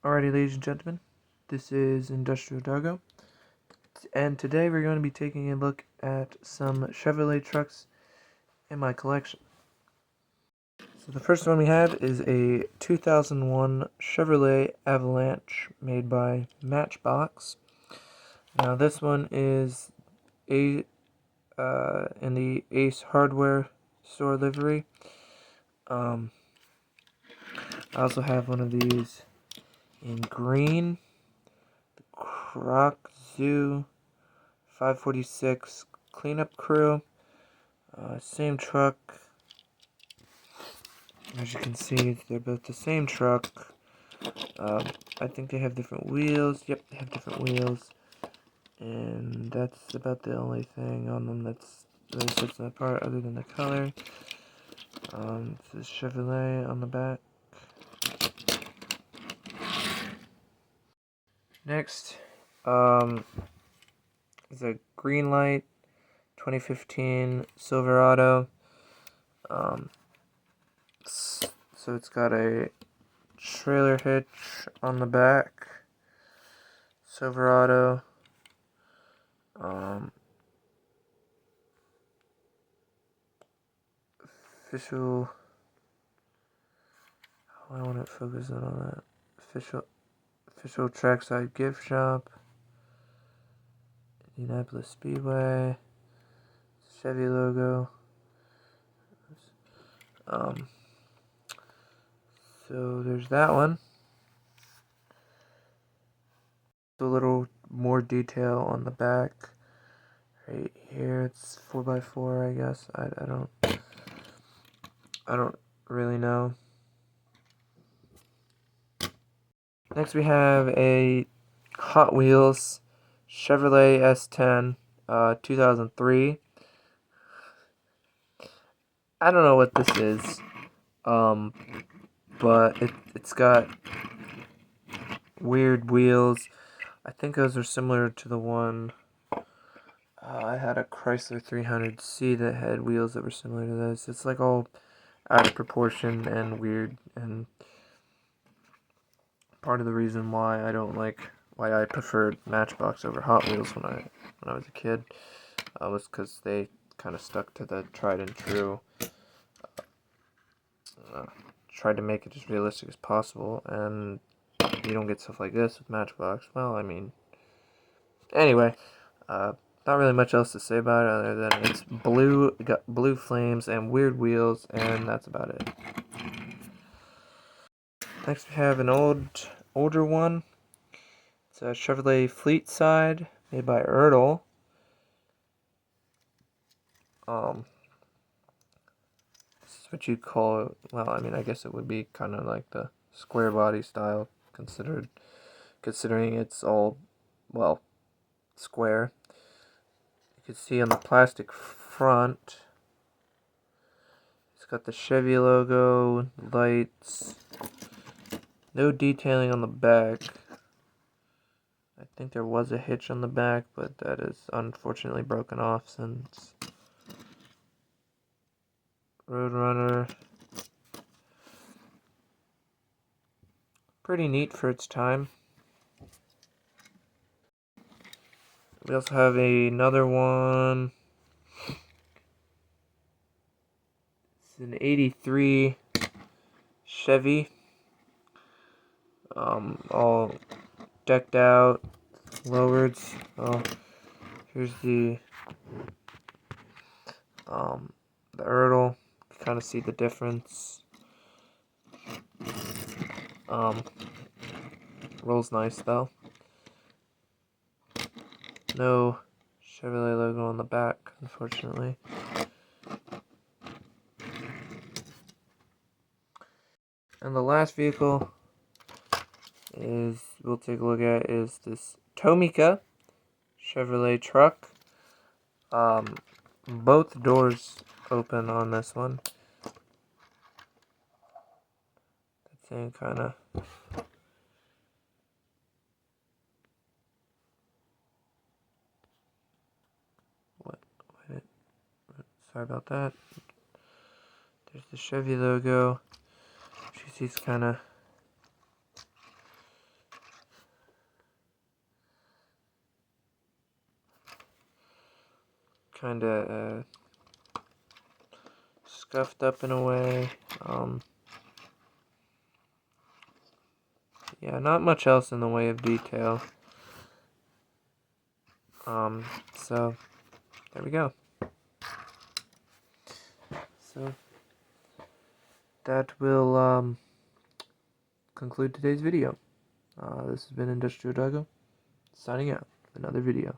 Alrighty, ladies and gentlemen, this is Industrial Dargo, and today we're going to be taking a look at some Chevrolet trucks in my collection. So the first one we have is a 2001 Chevrolet Avalanche made by Matchbox. Now this one is in the Ace Hardware store livery. I also have one of these in green, the Croc Zoo 546 cleanup crew. Same truck. As you can see, they're both the same truck. I think they have different wheels. Yep, they have different wheels. And that's about the only thing on them that's really sets them apart other than the color. It says Chevrolet on the back. Next, is a Greenlight 2015 Silverado. So it's got a trailer hitch on the back. Silverado. Official. I want to focus in on that. Official trackside gift shop. Indianapolis Speedway. Chevy logo. So there's that one. A little more detail on the back. Right here, it's 4x4, I guess. I don't really know. Next we have a Hot Wheels Chevrolet S10 2003. I don't know what this is, but it's got weird wheels. I think those are similar to the one I had a Chrysler 300C that had wheels that were similar to those. It's like all out of proportion and weird, and part of the reason why I preferred Matchbox over Hot Wheels when I was a kid was because they kind of stuck to the tried and true. Tried to make it as realistic as possible, and you don't get stuff like this with Matchbox. Well, I mean, anyway, not really much else to say about it other than it's blue, got blue flames and weird wheels, and that's about it. Next we have an older one. It's a Chevrolet Fleetside made by Ertl. This is what you'd call it. Well, I mean, I guess it would be kind of like the square body style, considering it's all, well, square. You can see on the plastic front, it's got the Chevy logo, lights, no detailing on the back. I think there was a hitch on the back, but that is unfortunately broken off since Roadrunner. Pretty neat for its time. We also have another one. It's an 83 Chevy. All decked out, lowered. Oh, here's the Ertl. You kind of see the difference. Rolls nice though. No Chevrolet logo on the back, unfortunately. And the last vehicle we'll take a look at is this Tomica Chevrolet truck. Both doors open on this one. That thing kind of. Sorry about that. There's the Chevy logo. She's kind of kind of scuffed up in a way. Yeah, not much else in the way of detail. So there we go. So that will conclude today's video. This has been Industrial Doggo, signing out with another video.